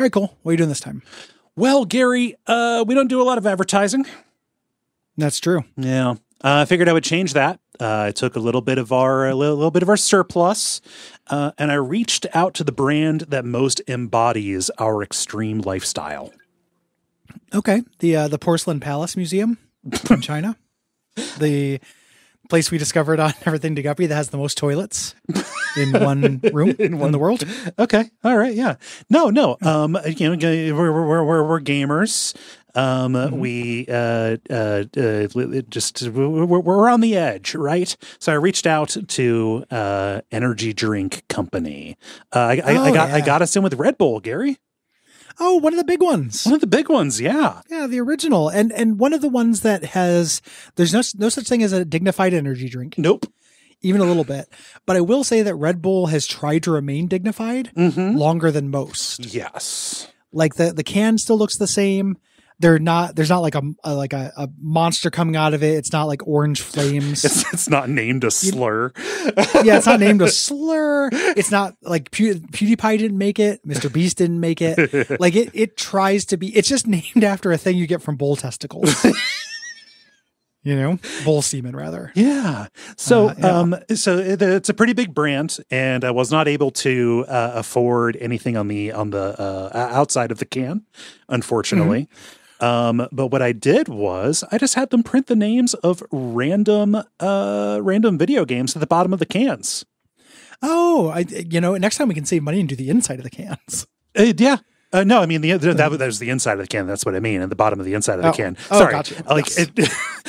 All right, cool. What are you doing this time? Well, Gary, we don't do a lot of advertising. That's true. Yeah. I figured I would change that. I took a little bit of our surplus, and I reached out to the brand that most embodies our extreme lifestyle. Okay. The Porcelain Palace Museum in China. The place we discovered on Everything to Guppy that has the most toilets in one room in the world. Okay. All right. Yeah. No. We're gamers. We're on the edge, right? So I reached out to energy drink company. I got us in with Red Bull, Gary. Oh, one of the big ones. One of the big ones, yeah. Yeah, the original. And one of the ones that there's no such thing as a dignified energy drink. Nope. Even a little bit. But I will say that Red Bull has tried to remain dignified longer than most. Yes. Like the can still looks the same. There's not like a monster coming out of it. It's not like orange flames. It's not named a slur. Yeah, it's not named a slur. It's not like PewDiePie didn't make it. Mr. Beast didn't make it. Like it tries to be. It's just named after a thing you get from bull testicles. Bull semen rather. Yeah. So it's a pretty big brand, and I was not able to afford anything on the outside of the can, unfortunately. But what I did was I just had them print the names of random video games at the bottom of the cans. Oh, next time we can save money and do the inside of the cans. Yeah. No, I mean, that was the inside of the can. That's what I mean. And the bottom of the inside of the can. Sorry. Gotcha.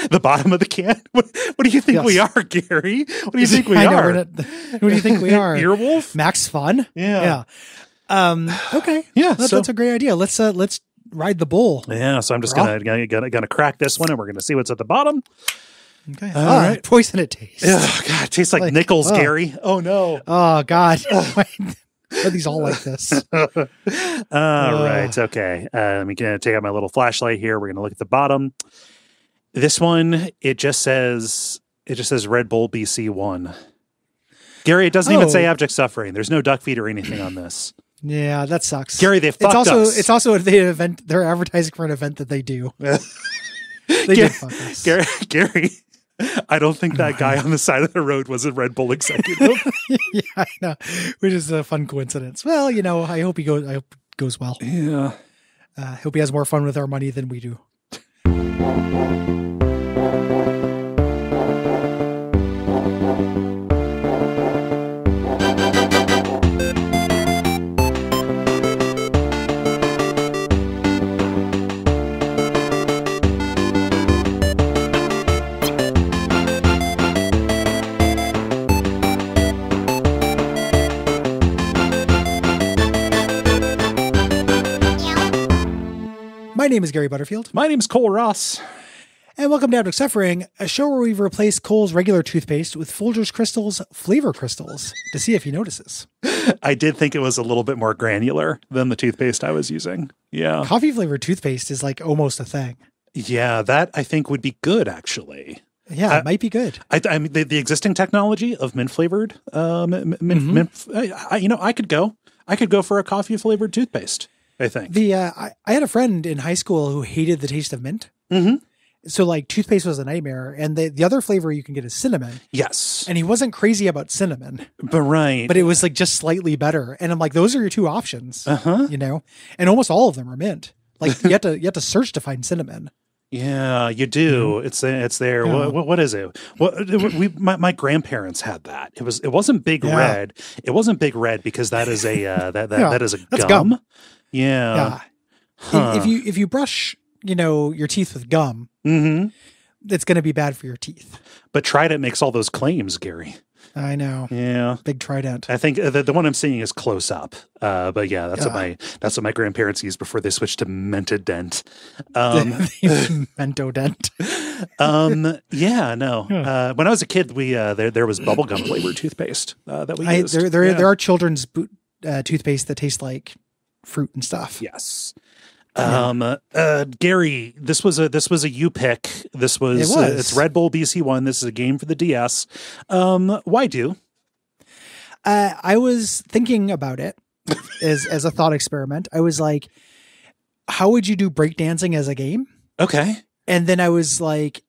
The bottom of the can. What do you think we are, Gary? What do you think we are? What do you think we are? Earwolf? Max Fun? Yeah. Okay. Yeah. That's a great idea. Let's ride the bull. Yeah. So I'm just gonna crack this one, and we're gonna see what's at the bottom. Okay. All right. Poison it tastes. Oh God, it tastes like nickels, Gary. Oh no. Oh God. Are these all like this? All right. Okay. Let me take out my little flashlight here. We're going to look at the bottom. This one, it just says Red Bull BC1. Gary, it doesn't even say abject suffering. There's no Duckfeed or anything on this. Yeah, that sucks. Gary, they fucked us. It's also an event. They're advertising for an event that they do. They did fuck us. Gary, I don't think that guy on the side of the road was a Red Bull executive. Yeah, I know. Which is a fun coincidence. Well, I hope it goes well. Yeah. Hope he has more fun with our money than we do. My name is Gary Butterfield. My name's Cole Ross. And welcome to Abject Suffering, a show where we've replaced Cole's regular toothpaste with Folgers Crystal's flavor crystals to see if he notices. I did think it was a little bit more granular than the toothpaste I was using. Yeah. Coffee flavored toothpaste is like almost a thing. Yeah, that I think would be good, actually. Yeah, it might be good. I mean, the existing technology of mint flavored, mint, I could go for a coffee flavored toothpaste. I think I had a friend in high school who hated the taste of mint. Mm-hmm. So like toothpaste was a nightmare, and the other flavor you can get is cinnamon. Yes, and he wasn't crazy about cinnamon, but it was like just slightly better. And I'm like, those are your two options, and almost all of them are mint. Like you have to search to find cinnamon. Yeah, you do. Mm-hmm. It's there. Yeah. What is it? My grandparents had that. It wasn't Big Red. It wasn't Big Red because that is a that is a gum. Yeah. Huh. If you brush, your teeth with gum, it's going to be bad for your teeth. But Trident makes all those claims, Gary. I know. Yeah. Big Trident. I think the one I'm seeing is Close Up. But yeah, that's what my grandparents used before they switched to Mentodent. Mentodent. Yeah, no. When I was a kid, there was bubblegum flavored toothpaste that we used. There are children's toothpaste that taste like fruit and stuff. Yes. Gary, this was a you pick. It's Red Bull BC1. This is a game for the DS. Why do? I was thinking about it, as a thought experiment. I was like, how would you do breakdancing as a game? Okay. And then I was like,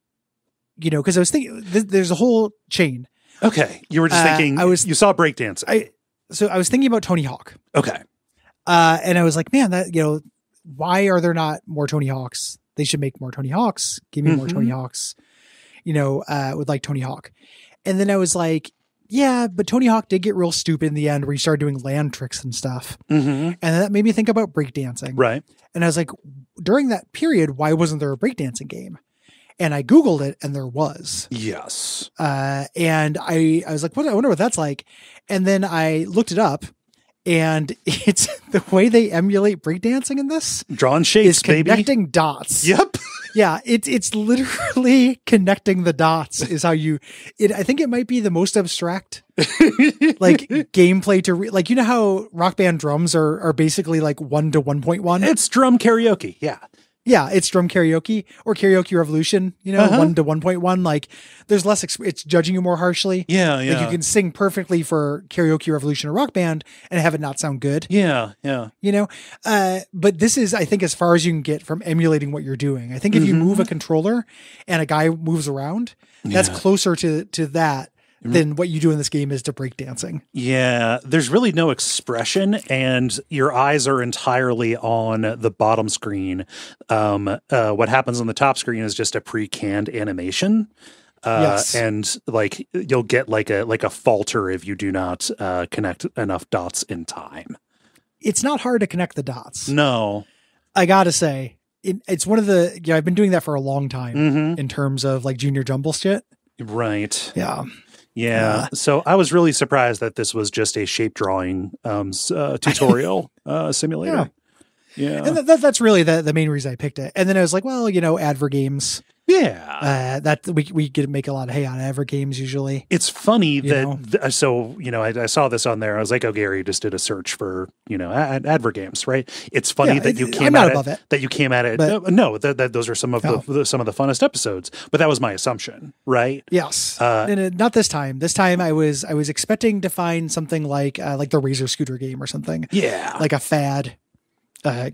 because I was thinking there's a whole chain. Okay. You were just thinking, you saw breakdancing. So I was thinking about Tony Hawk. Okay. And I was like, man, that, why are there not more Tony Hawks? They should make more Tony Hawks. Give me more Tony Hawks, with like Tony Hawk. And then I was like, yeah, but Tony Hawk did get real stupid in the end where you started doing land tricks and stuff. And that made me think about breakdancing. Right. And I was like, during that period, why wasn't there a breakdancing game? And I Googled it and there was. Yes. And I was like, I wonder what that's like. And then I looked it up. And it's the way they emulate breakdancing in this. Drawing shapes, is connecting dots. Yep. Yeah, it's literally connecting the dots is how I think it might be the most abstract like gameplay to how Rock Band drums are basically like 1 to 1.1. It's drum karaoke. Yeah. Yeah, it's drum karaoke or karaoke revolution, 1 to 1.1. Like there's less, it's judging you more harshly. Yeah. Like you can sing perfectly for karaoke revolution or Rock Band and have it not sound good. Yeah. But this is, I think, as far as you can get from emulating what you're doing. I think if you move a controller and a guy moves around, that's closer to that than what you do in this game is to breakdancing. Yeah, there's really no expression, and your eyes are entirely on the bottom screen. What happens on the top screen is just a pre-canned animation. Yes. And like you'll get like a falter if you do not connect enough dots in time. It's not hard to connect the dots. No. I gotta say, it's one of the, I've been doing that for a long time in terms of like junior jumble shit. Right. Yeah. Yeah. So I was really surprised that this was just a shape drawing tutorial simulator. Yeah. And that's really the main reason I picked it. And then I was like, well, advert games. Yeah. That we could make a lot of hay on advert games usually. It's funny that, I saw this on there. I was like, oh, Gary just did a search for, advert games, right? It's funny that you came at it. That you came at it. But, no, that those are some of the funnest episodes, but that was my assumption, right? Yes. Not this time. This time I was expecting to find something like the Razor Scooter game or something. Yeah. Like a fad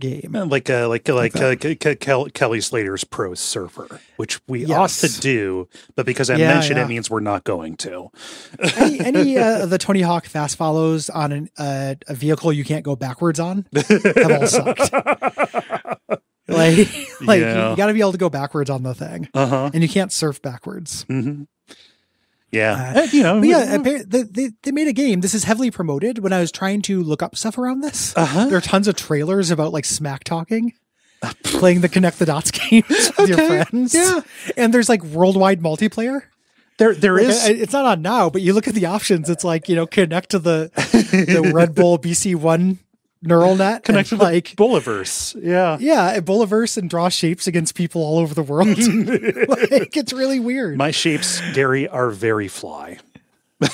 game. Like Kelly Slater's Pro Surfer, which we ought to do, but because I mentioned it means we're not going to. any of the Tony Hawk fast follows on a vehicle you can't go backwards on have all sucked. You got to be able to go backwards on the thing, and you can't surf backwards. Yeah. They made a game. This is heavily promoted. When I was trying to look up stuff around this, there are tons of trailers about like smack talking, playing the Connect the Dots games with your friends. Yeah. And there's like worldwide multiplayer. There is. It's not on now, but you look at the options. It's like, connect to the Red Bull BC1 neural net, connect to like Bulliverse. Yeah, Bulliverse, and draw shapes against people all over the world. It's really weird. My shapes, Gary, are very fly.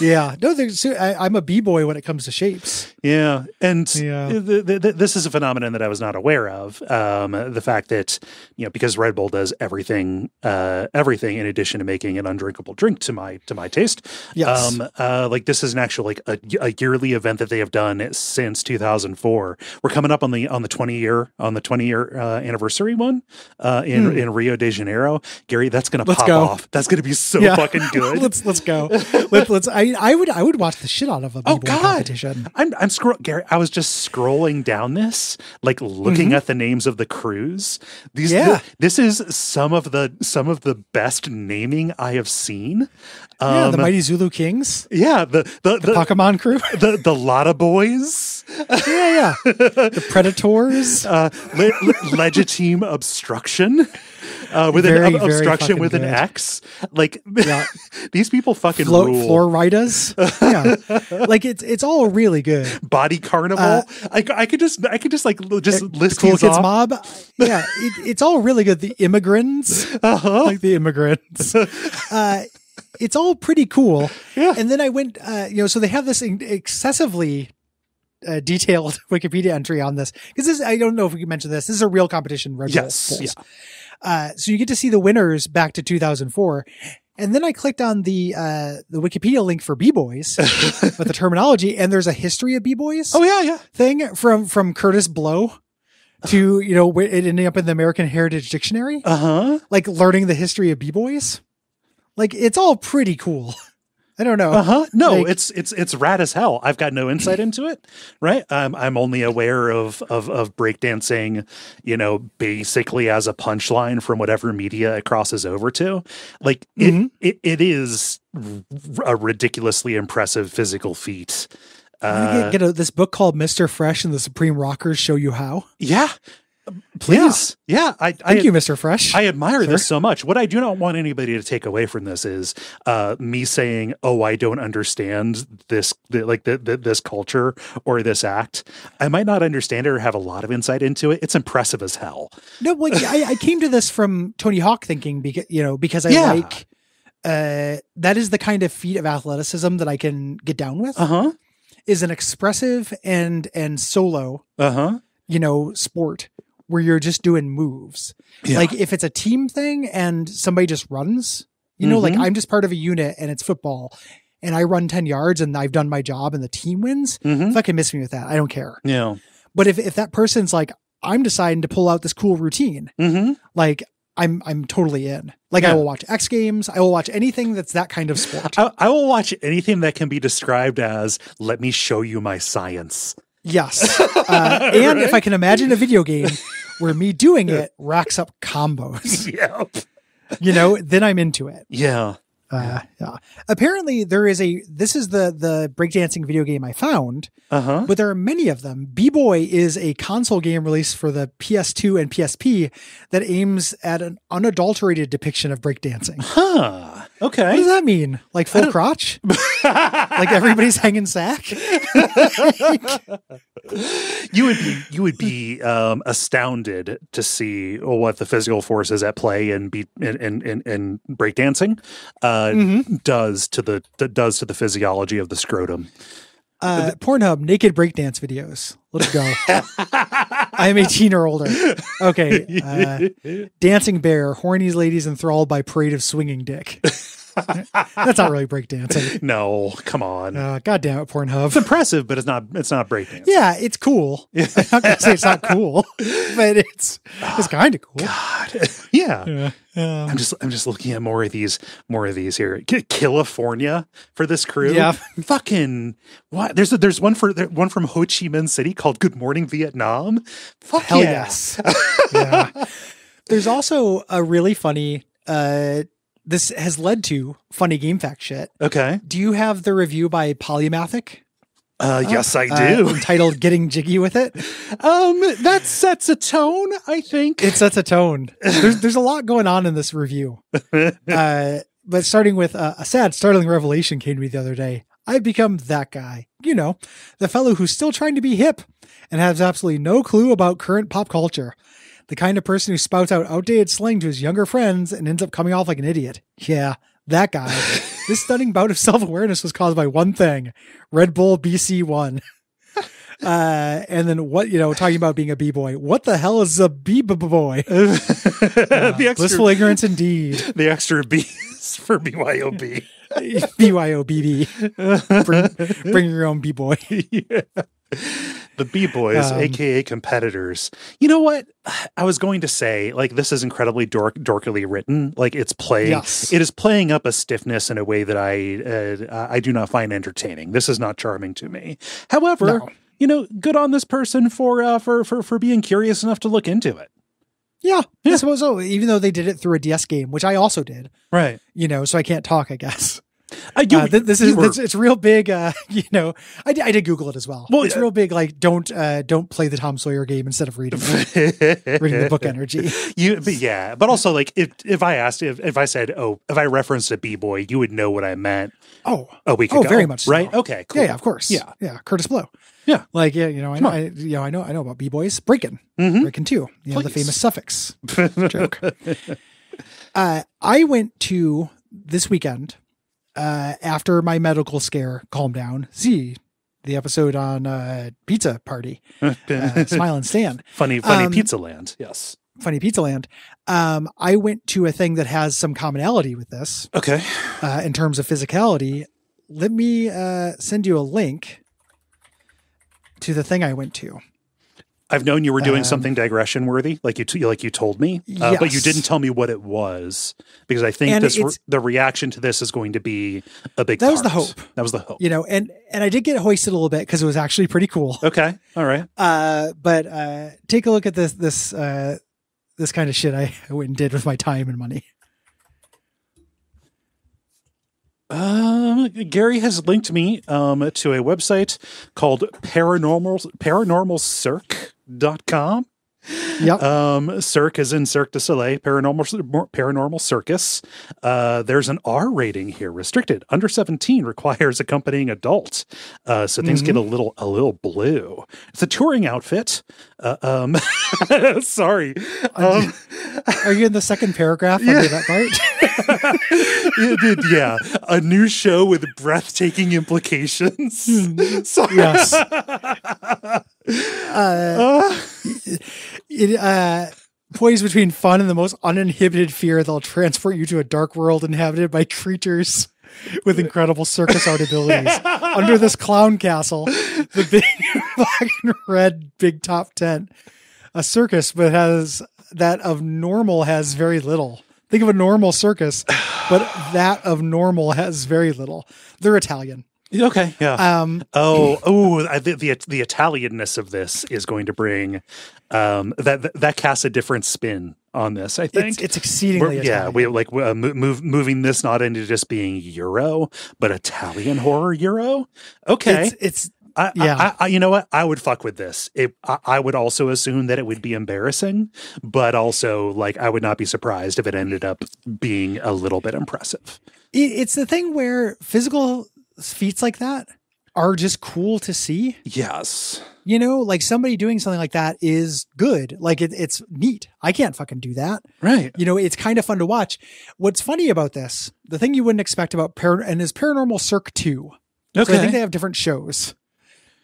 Yeah, no, I'm a b-boy when it comes to shapes. Yeah, and this is a phenomenon that I was not aware of. The fact that because Red Bull does everything in addition to making an undrinkable drink to my taste. Yes. This is an actual a yearly event that they have done since 2004. We're coming up on the 20-year anniversary one in Rio de Janeiro. Gary, that's gonna pop off. That's gonna be so fucking good. Let's go. Let's. I would watch the shit out of a b-boy competition. I'm Gary. I was just scrolling down this, like looking at the names of the crews. This is some of the best naming I have seen. The Mighty Zulu Kings. Yeah, the Pokemon crew. The Lotta Boys. The Predators. Legitime Obstruction. With an obstruction with an X. These people fucking rule. Floor Riders. Yeah. It's all really good. Body Carnival. I could just list the Cool these Kids off. Mob. Yeah. It's all really good. The Immigrants. Like the Immigrants. It's all pretty cool. Yeah. And then I went, so they have this excessively detailed Wikipedia entry on this. Because I don't know if we can mention this. This is a real competition. Red Bull Bulls. Yeah. So you get to see the winners back to 2004. And then I clicked on the Wikipedia link for B-boys with the terminology, and there's a history of B-boys. Oh yeah. Thing from Curtis Blow to, it ending up in the American Heritage Dictionary. Like learning the history of B-boys. Like it's all pretty cool. I don't know. No, like, it's rad as hell. I've got no insight into it, right? I'm only aware of breakdancing, basically as a punchline from whatever media it crosses over to. Like it is a ridiculously impressive physical feat. Get this book called Mr. Fresh and the Supreme Rockers Show You How. Yeah. Please. Yeah. Thank you, Mr. Fresh. I admire this so much. What I do not want anybody to take away from this is me saying, oh, I don't understand this culture or this act. I might not understand it or have a lot of insight into it. It's impressive as hell. No, like I came to this from Tony Hawk thinking because I like that is the kind of feat of athleticism that I can get down with. Is an expressive and solo sport where you're just doing moves. Yeah. Like if it's a team thing and somebody just runs, like I'm just part of a unit and it's football and I run 10 yards and I've done my job and the team wins. Fucking miss me with that. I don't care. Yeah. But if that person's like, I'm deciding to pull out this cool routine, like I'm totally in. Like I will watch X Games. I will watch anything that's that kind of sport. I will watch anything that can be described as, let me show you my science. Yes. And if I can imagine a video game where me doing it racks up combos, then I'm into it. Yeah. Apparently this is the breakdancing video game I found, but there are many of them. B-Boy is a console game released for the PS2 and PSP that aims at an unadulterated depiction of breakdancing. Okay. What does that mean? Like full crotch? Like everybody's hanging sack? You would be astounded to see what the physical forces at play in breakdancing does to the physiology of the scrotum. Pornhub, naked breakdance videos. Let's go. I am 18 or older. Okay. Dancing bear, horny ladies enthralled by parade of swinging dick. That's not really breakdancing. No, come on. God damn it, Pornhub. It's impressive, but it's not breakdancing. Yeah, it's cool. I'm not gonna say it's not cool, but it's kind of cool. God. Yeah. I'm just looking at more of these here. California for this crew. Yeah. Fucking what? There's one from Ho Chi Minh City called Good Morning Vietnam. Fuck hell yes. Yeah. There's also a really funny this has led to funny game fact shit. Okay. Do you have the review by Polymathic? Yes, I do. Entitled Getting Jiggy with It. That sets a tone, I think. It sets a tone. There's a lot going on in this review. But starting with a sad, startling revelation came to me the other day. I've become that guy. The fellow who's still trying to be hip and has absolutely no clue about current pop culture. The kind of person who spouts out outdated slang to his younger friends and ends up coming off like an idiot. Yeah, that guy. This stunning bout of self-awareness was caused by one thing: Red Bull BC1. And then talking about being a B-boy. What the hell is a B-boy? Blissful ignorance indeed. The extra B's for BYOB. BYOBB. Bring your own B-boy. Yeah. The B-boys, aka competitors. You know what? I was going to say, like, this is incredibly dorkily written. Like, it's playing. Yes. It is playing up a stiffness in a way that I do not find entertaining. This is not charming to me. However, good on this person for being curious enough to look into it. Yeah, I suppose so. Even though they did it through a DS game, which I also did. Right. So I can't talk, I guess. It's real big. I did Google it as well. Well, it's real big. Like, don't play the Tom Sawyer game instead of reading the book energy. But also, like, if I said, if I referenced a B-boy, you would know what I meant. A week ago. Very much so. Right. Okay. Cool. Yeah, of course. Yeah. Curtis Blow. Yeah. Like, I know about B-boys. Breaking. Breaking too. The famous suffix joke. I went to this weekend. After my medical scare calmed down, the episode on Pizza Party, Smile and Stan. Funny Pizza Land. Yes. Funny Pizza Land. I went to a thing that has some commonality with this. Okay. In terms of physicality. Let me send you a link to the thing I went to. I've known you were doing something digression worthy, like you told me, yes. but you didn't tell me what it was, because I think the reaction to this is going to be a big. That was the hope. That was the hope. And I did get hoisted a little bit because it was actually pretty cool. Okay, all right. But take a look at this kind of shit I went and did with my time and money. Gary has linked me to a website called paranormalcirque.com. Yep. Cirque is in Cirque du Soleil, paranormal circus. There's an R rating here, restricted. Under 17 requires accompanying adult. So things get a little blue. It's a touring outfit. Sorry. Are you in the second paragraph under that part? Yeah. A new show with breathtaking implications. Sorry. Yes. It poised between fun and the most uninhibited fear that'll transport you to a dark world inhabited by creatures with incredible circus art abilities. Under this clown castle, the big black and red big top tent, a circus, but that of normal has very little. Think of a normal circus, but that of normal has very little. They're Italian. Okay. Yeah. The Italianness of this is going to bring that casts a different spin on this. I think it's exceedingly Italian. Yeah. Moving this not into just being Euro, but Italian horror Euro. Okay. You know what? I would fuck with this. I would also assume that it would be embarrassing, but also like I would not be surprised if it ended up being a little bit impressive. It's the thing where physical feats like that are just cool to see. Yes. Like somebody doing something like that is good. Like it's neat. I can't fucking do that. Right. It's kind of fun to watch. What's funny about this, the thing you wouldn't expect about is Paranormal Cirque 2. Okay. So I think they have different shows.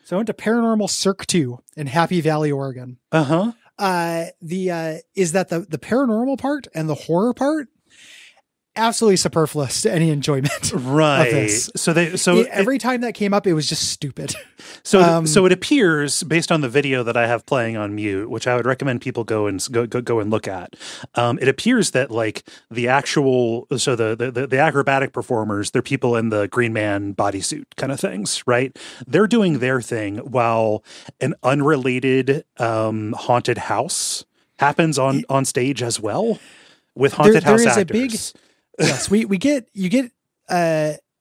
So I went to Paranormal Cirque 2 in Happy Valley, Oregon. Uh-huh. Is that the paranormal part and the horror part? Absolutely superfluous to any enjoyment. Right. Of this. Every time that came up, it was just stupid. So it appears, based on the video that I have playing on mute, which I would recommend people go and look at. It appears that like the actual, so the acrobatic performers, they're people in the Green Man bodysuit kind of things, right? They're doing their thing while an unrelated haunted house happens on stage as well with haunted house actors. Yes, you get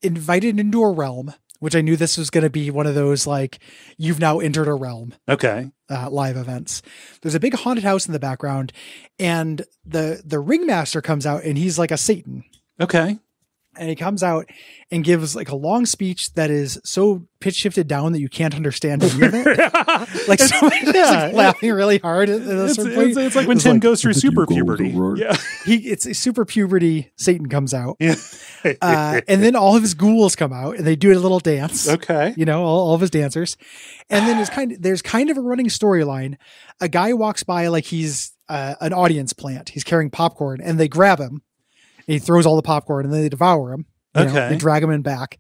invited into a realm, which I knew this was going to be one of those like you've now entered a realm. Okay. Live events. There's a big haunted house in the background, and the ringmaster comes out, and he's like a Satan. Okay. And he comes out and gives like a long speech that is so pitch shifted down that you can't understand any of it. Like somebody's like laughing really hard at a certain point. It's like when Tim goes through super puberty. Yeah. It's a super puberty. Satan comes out. Yeah. And then all of his ghouls come out and they do a little dance. Okay. All of his dancers. And then there's kind of a running storyline. A guy walks by like he's an audience plant. He's carrying popcorn and they grab him. He throws all the popcorn and then they devour him. They drag him in back.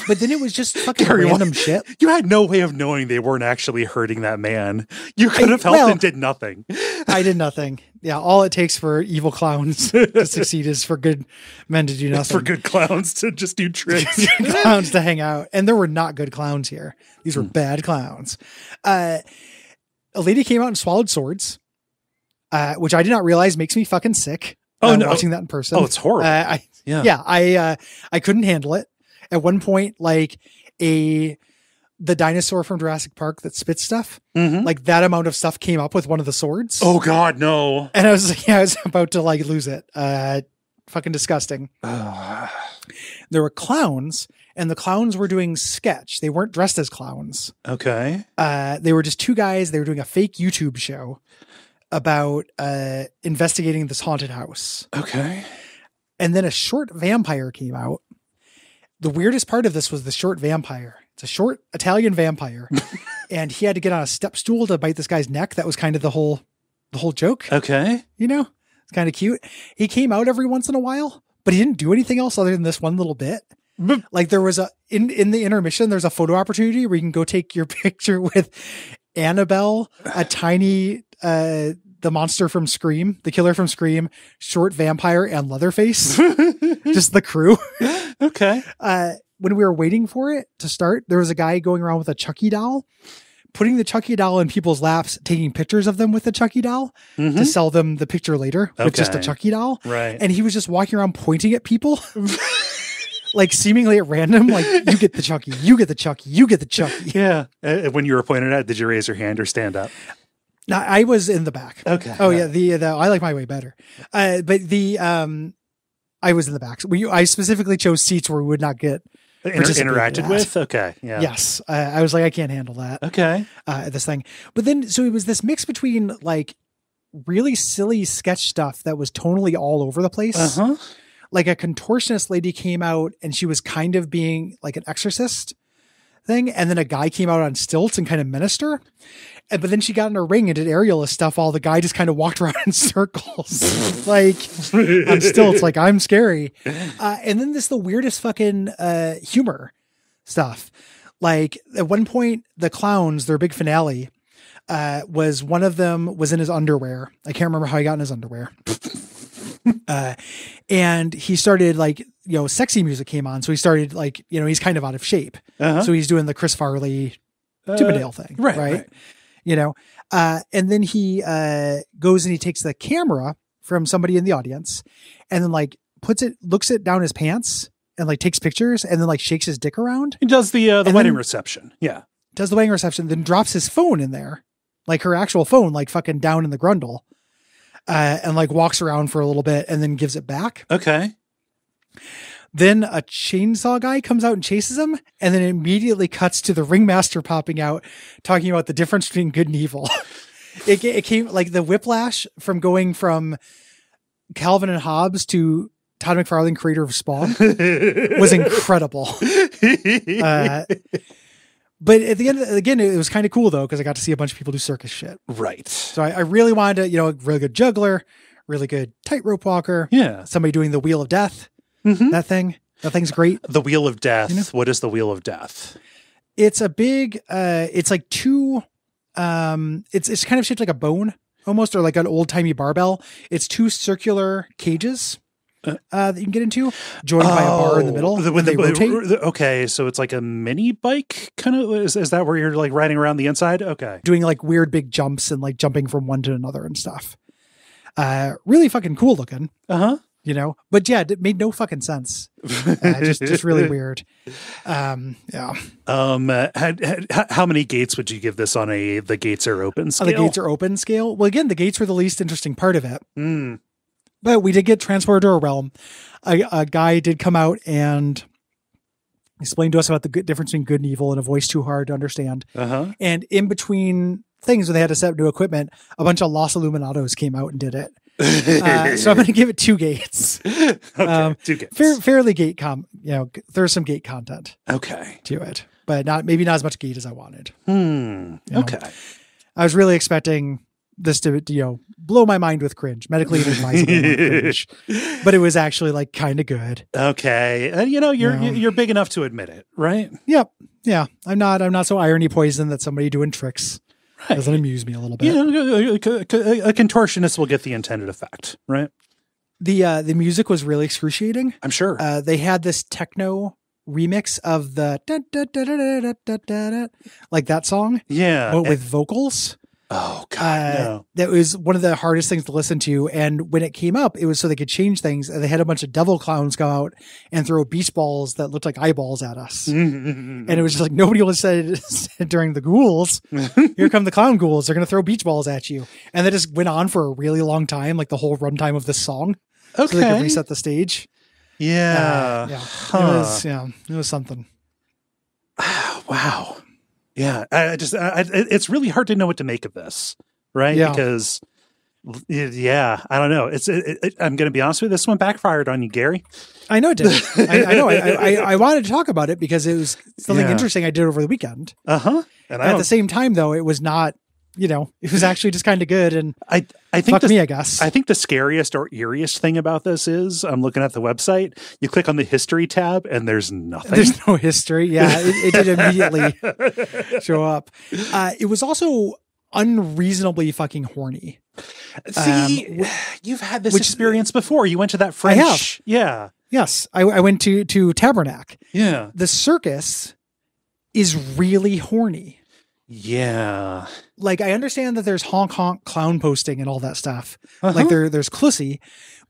But then it was just fucking random shit. You had no way of knowing they weren't actually hurting that man. You could have helped and did nothing. I did nothing. Yeah, all it takes for evil clowns to succeed is for good men to do nothing. For good clowns to just do tricks. Clowns to hang out. And there were not good clowns here. These were bad clowns. A lady came out and swallowed swords, which I did not realize makes me fucking sick. Oh, no. Watching that in person. Oh, it's horrible. I couldn't handle it. At one point, like the dinosaur from Jurassic Park that spits stuff, like that amount of stuff came up with one of the swords. Oh God, no. And I was about to like lose it. Fucking disgusting. There were clowns and the clowns were doing sketch. They weren't dressed as clowns. Okay. They were just two guys. They were doing a fake YouTube show about investigating this haunted house. Okay. And then a short vampire came out. The weirdest part of this was the short vampire. It's a short Italian vampire. And he had to get on a step stool to bite this guy's neck. That was kind of the whole the whole joke. Okay. You know, it's kind of cute. He came out every once in a while, but he didn't do anything else other than this one little bit. Like there was in the intermission, there's a photo opportunity where you can go take your picture with Annabelle, a tiny, the monster from Scream, the killer from Scream, short vampire, and Leatherface. Just the crew. Okay. When we were waiting for it to start, there was a guy going around with a Chucky doll, putting the Chucky doll in people's laps, taking pictures of them with the Chucky doll to sell them the picture later with just a Chucky doll. Right. And he was just walking around pointing at people. Like seemingly at random, like you get the Chucky, you get the Chucky, you get the Chucky. Yeah. When you were pointed at, did you raise your hand or stand up? No, I was in the back. Okay. Oh yeah. The I like my way better. But I was in the back. I specifically chose seats where we would not get interacted with. Okay. Yeah. Yes. I was like, I can't handle that. Okay. This thing. But then, so it was this mix between like really silly sketch stuff that was totally all over the place. Like a contortionist lady came out and she was kind of being like an exorcist thing. And then a guy came out on stilts and kind of minister. But then she got in a ring and did aerialist stuff while the guy just kind of walked around in circles. Like on stilts, like I'm scary. And then the weirdest fucking humor stuff. Like at one point, the clowns, their big finale, was one of them was in his underwear. I can't remember how he got in his underwear. And he started like, sexy music came on. So he started like, he's kind of out of shape. So he's doing the Chris Farley Tubadale thing. Right. And then he goes and he takes the camera from somebody in the audience and then like looks it down his pants and like takes pictures and then like shakes his dick around. He does the wedding reception. Yeah. Does the wedding reception, then drops his phone in there, like her actual phone, like fucking down in the grundle. And like walks around for a little bit and then gives it back. Okay. Then a chainsaw guy comes out and chases him and then immediately cuts to the ringmaster popping out, talking about the difference between good and evil. It came like the whiplash from going from Calvin and Hobbes to Todd McFarlane, creator of Spawn, was incredible. But at the end, again, it was kind of cool though, because I got to see a bunch of people do circus shit. Right. So I really wanted to, a really good juggler, really good tightrope walker. Yeah. Somebody doing the Wheel of Death. That thing's great. The Wheel of Death. What is the Wheel of Death? It's a big, it's like two, it's kind of shaped like a bone almost, or like an old timey barbell. It's two circular cages. That you can get into, joined by a bar in the middle. When they rotate. Okay, so it's like a mini bike kind of. Is that where you're like riding around the inside? Okay, doing like weird big jumps and like jumping from one to another and stuff. Really fucking cool looking. But yeah, it made no fucking sense. Just really weird. Yeah. How many gates would you give this on the gates are open scale? On the gates are open scale. Well, again, the gates were the least interesting part of it. But we did get transported to a realm. A guy did come out and explain to us about the difference between good and evil in a voice too hard to understand. And in between things when they had to set up new equipment, a bunch of Los Illuminados came out and did it. So I'm going to give it 2 gates. 2 gates. Fairly gate there's some gate content. Okay. To it, but maybe not as much gate as I wanted. Okay. I was really expecting this to, blow my mind with cringe, medically inadvisable cringe, but it was actually like kind of good. Okay. And you're big enough to admit it, right? Yep. Yeah. I'm not so irony poisoned that somebody doing tricks doesn't amuse me a little bit. A contortionist will get the intended effect, right? The music was really excruciating. I'm sure. They had this techno remix of the like that song. Yeah. But with vocals. Oh God, no. That was one of the hardest things to listen to. And when it came up, it was so they could change things. And they had a bunch of devil clowns come out and throw beach balls that looked like eyeballs at us. And it was just like, nobody was said during the ghouls, here come the clown ghouls. They're going to throw beach balls at you. And that just went on for a really long time, like the whole runtime of this song. Okay. So they could reset the stage. Yeah. It was something. Wow. Yeah, it's really hard to know what to make of this, right? Yeah. Because, I don't know. I'm going to be honest with you, this one backfired on you, Gary. I know it did. I know. I wanted to talk about it because it was something interesting I did over the weekend. And at the same time, though, it was not it was actually just kind of good. And I think fuck me, I guess. I think the scariest or eeriest thing about this is I'm looking at the website. You click on the history tab and there's nothing. There's no history. Yeah, it did immediately show up. It was also unreasonably fucking horny. See, you've had this experience before. You went to that French. I have. Yeah. Yes. I went to Tabernacle. Yeah. The circus is really horny. Yeah. Like, I understand that there's honk honk clown posting and all that stuff. Like there's Clussy.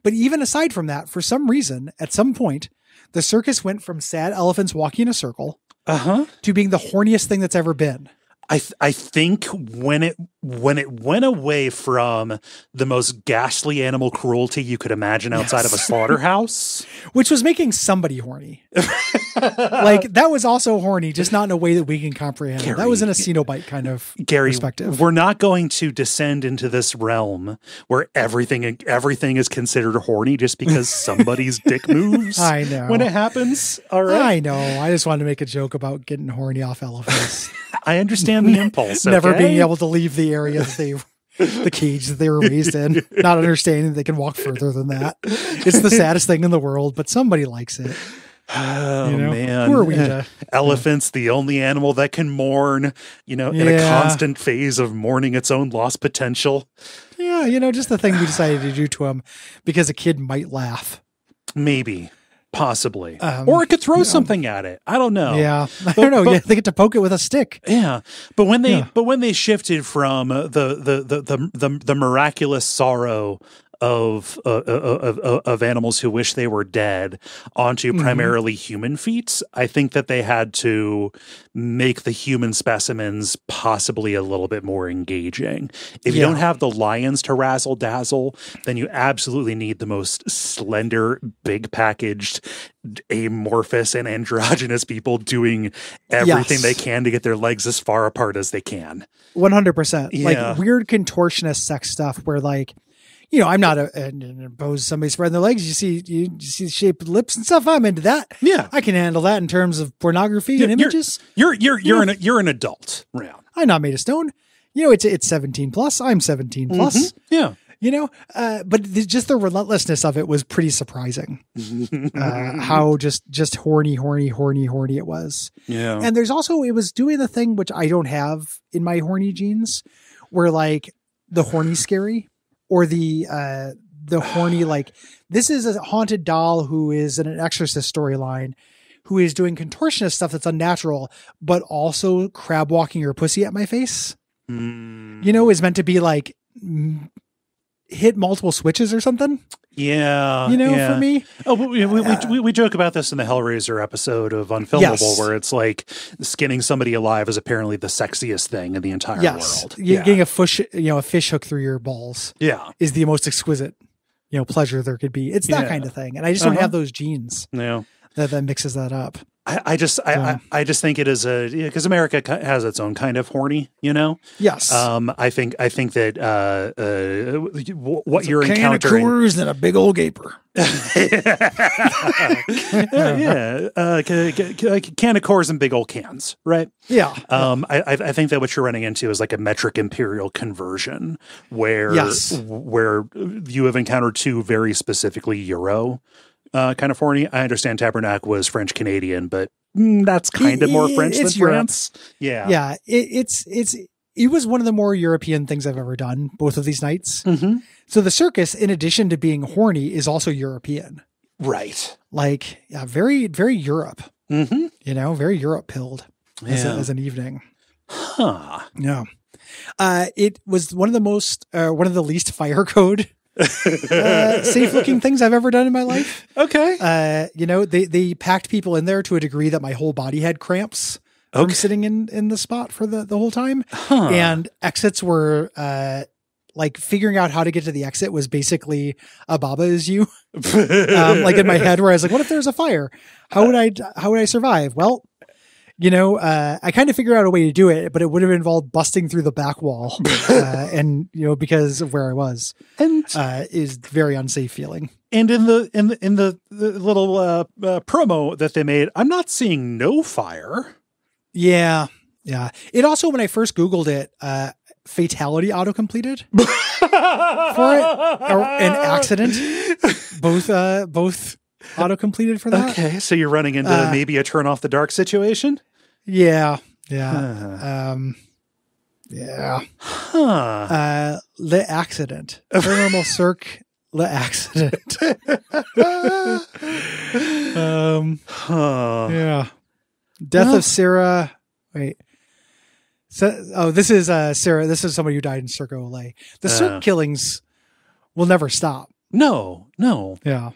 But even aside from that, for some reason, at some point, the circus went from sad elephants walking in a circle to being the horniest thing that's ever been. I think when it went away from the most ghastly animal cruelty you could imagine outside of a slaughterhouse, which was making somebody horny, like that was also horny, just not in a way that we can comprehend. Gary, that was in a Cenobite kind of perspective. We're not going to descend into this realm where everything is considered horny just because somebody's dick moves. I know when it happens. All right, I know. I just wanted to make a joke about getting horny off elephants. I understand the impulse. Never being able to leave the area that the cage that they were raised in, not understanding they can walk further than that. It's the saddest thing in the world, but somebody likes it. Oh, man. Who are we to, Elephants, the only animal that can mourn, in a constant phase of mourning its own lost potential. Yeah, just the thing we decided to do to him because a kid might laugh. Maybe. Possibly. Or it could throw something at it. I don't know. Yeah. I don't know. They get to poke it with a stick. Yeah. But when they shifted from the miraculous sorrow of animals who wish they were dead onto primarily human feats, I think that they had to make the human specimens possibly a little bit more engaging. If you don't have the lions to razzle dazzle, then you absolutely need the most slender, big packaged, amorphous and androgynous people doing everything they can to get their legs as far apart as they can. 100%. Yeah. Like weird contortionist sex stuff where I'm not opposed to somebody spreading their legs. You see the shape of lips and stuff. I'm into that. Yeah, I can handle that in terms of pornography and images. You're an adult, Ryan. I'm not made of stone. It's 17 plus. I'm 17 plus. Yeah. But just the relentlessness of it was pretty surprising. How just horny it was. Yeah. And there's also, it was doing the thing which I don't have in my horny genes, where the horny scary. Or the horny, this is a haunted doll who is in an exorcist storyline, who is doing contortionist stuff that's unnatural, but also crab walking her pussy at my face. Is meant to be hit multiple switches or something. Yeah. For me. Oh, we joke about this in the Hellraiser episode of Unfilmable, where it's like skinning somebody alive is apparently the sexiest thing in the entire world. Getting a fish hook through your balls. Yeah. Is the most exquisite, pleasure there could be. It's that kind of thing. And I just don't have those genes. Yeah. That mixes that up. I just think it is because America has its own kind of horny, Yes. I think that what it's you're a can encountering, of Coors and a big old gaper. Can of Coors and big old cans, right? Yeah. I think that what you're running into is like a metric imperial conversion, where you have encountered two very specifically Euro. Kind of horny. I understand Tabernacle was French Canadian, but that's kind of more French than France. Yeah, yeah. It was one of the more European things I've ever done. Both of these nights. Mm-hmm. So the circus, in addition to being horny, is also European. Right. Very, very Europe. Mm-hmm. Very Europe pilled as an evening. Huh. Yeah. It was one of the least fire code safe looking things I've ever done in my life. Okay. They packed people in there to a degree that my whole body had cramps from sitting in the spot for the whole time. Huh. And exits were figuring out how to get to the exit was basically a Baba Is You. In my head where I was like, what if there's a fire? How would I survive? Well, I kind of figured out a way to do it, but it would have involved busting through the back wall, and because of where I was, and is very unsafe feeling. And in the little promo that they made, I'm not seeing no fire. Yeah. It also, when I first Googled it, fatality auto-completed for it, or an accident. Both auto-completed for that. Okay, so you're running into maybe a turn off the dark situation? Yeah. Le accident. Paranormal Cirque Le accident. Yeah. Death of Sarah. Wait. So, this is Sarah. This is somebody who died in Cirque Olay. The Cirque killings will never stop. No. Yeah.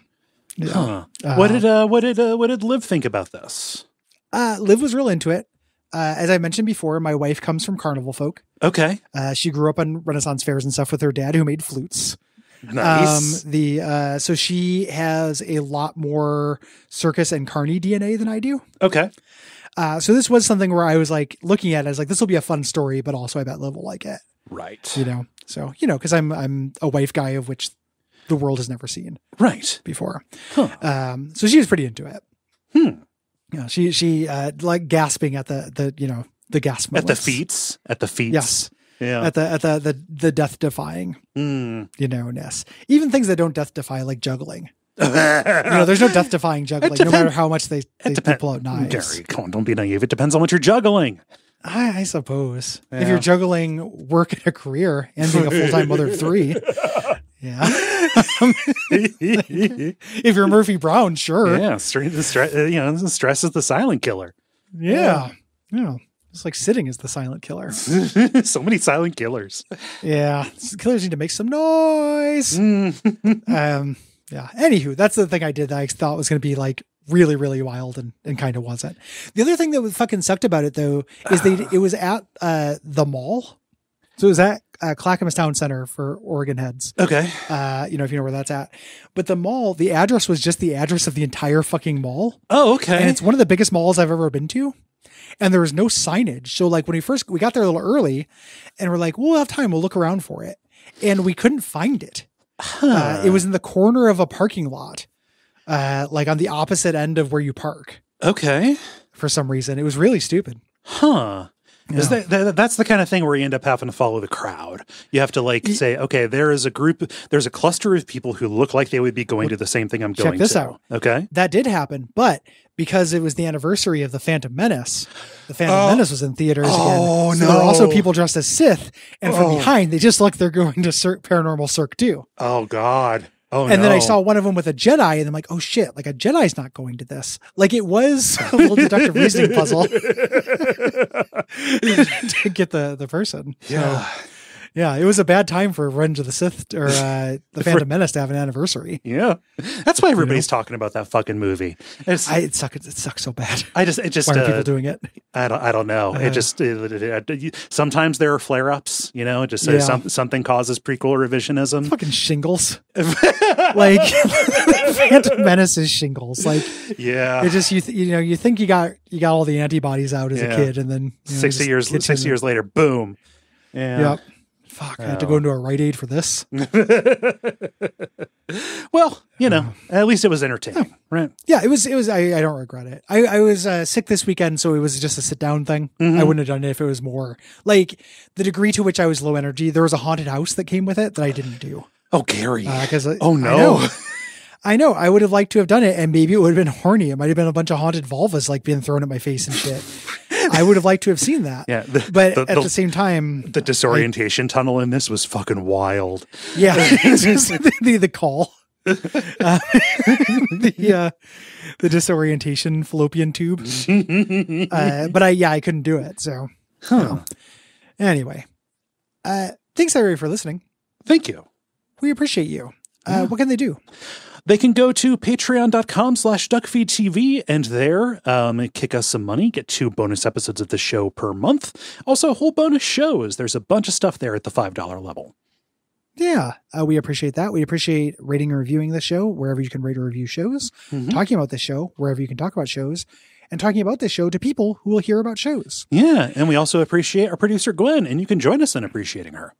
Huh. What did Liv think about this? Liv was real into it. As I mentioned before, my wife comes from carnival folk. Okay. She grew up on Renaissance fairs and stuff with her dad, who made flutes. Nice. So she has a lot more circus and carny DNA than I do. Okay. So this was something where I was like looking at it, I was like, this will be a fun story, but also I bet Liv will like it. Right. So, because I'm a wife guy of which the world has never seen. Right. Before. Huh. So she was pretty into it. She like gasping at the gasp moments. At the feats. Yes. Yeah. At the death defying, ness. Even things that don't death defy, like juggling. There's no death defying juggling, no matter how much they pull out knives. Gary, come on, don't be naive. It depends on what you're juggling. I suppose. Yeah. If you're juggling work and a career and being a full-time mother of 3. Yeah. If you're Murphy Brown, sure. Yeah. Stress is the silent killer. Yeah. It's like sitting is the silent killer. So many silent killers. Yeah. Killers need to make some noise. Yeah. Anywho, that's the thing I did that I thought was going to be like really, really wild and kind of wasn't. The other thing that was fucking sucked about it though is it was at the mall. So it was at Clackamas Town Center for Oregon heads. Okay. If you know where that's at. But the mall, the address was just the address of the entire fucking mall. Oh, okay. And it's one of the biggest malls I've ever been to. And there was no signage. So like when we got there a little early and we're like, we'll have time. We'll look around for it. And we couldn't find it. It was in the corner of a parking lot, like on the opposite end of where you park. Okay. For some reason. It was really stupid. Huh. Yeah. That's the kind of thing where you end up having to follow the crowd. You have to say, okay, there's a cluster of people who look like they would be going to the same thing I'm going to. Check this out. Okay. That did happen, but because it was the anniversary of the Phantom Menace was in theaters again. So there were also people dressed as Sith, and from behind, they just look they're going to Paranormal Cirque too. Oh, God. Oh, and then I saw one of them with a Jedi, and I'm like, oh shit, like a Jedi's not going to this. Like it was a little deductive reasoning puzzle to get the person. Yeah. So, yeah, it was a bad time for Revenge of the Sith or the Phantom Menace to have an anniversary. Yeah. That's why everybody's talking about that fucking movie. It sucks so bad. Why are people doing it? I don't know. Sometimes there are flare-ups, it just says something causes prequel revisionism. Fucking shingles. Like Phantom Menace is shingles. Like, yeah. It just, you think you got all the antibodies out as a kid, and then 60 years later, boom. Yeah. Yep. Fuck, I had to go into a Rite Aid for this. Well, at least it was entertaining, right? Yeah, it was. I don't regret it. I was sick this weekend, so it was just a sit down thing. I wouldn't have done it if it was more like the degree to which I was low energy. There was a haunted house that came with it that I didn't do. Oh, Gary. Oh no. I know. I would have liked to have done it, and maybe it would have been horny. It might have been a bunch of haunted vulvas like being thrown at my face and shit. I would have liked to have seen that. Yeah, but at the same time, the disorientation tunnel in this was fucking wild. Yeah, the call, the disorientation fallopian tube. But I couldn't do it. So anyway, thanks everybody for listening. Thank you. We appreciate you. What can they do? They can go to patreon.com/Duckfeed.tv and there kick us some money, get 2 bonus episodes of the show per month. Also, whole bonus shows. There's a bunch of stuff there at the $5 level. Yeah, we appreciate that. We appreciate rating and reviewing the show wherever you can rate or review shows, talking about the show wherever you can talk about shows, and talking about this show to people who will hear about shows. Yeah, and we also appreciate our producer, Gwen, and you can join us in appreciating her.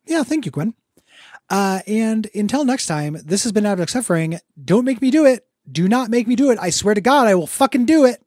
Yeah, thank you, Gwen. And until next time, this has been Abject Suffering. Don't make me do it. Do not make me do it. I swear to God, I will fucking do it.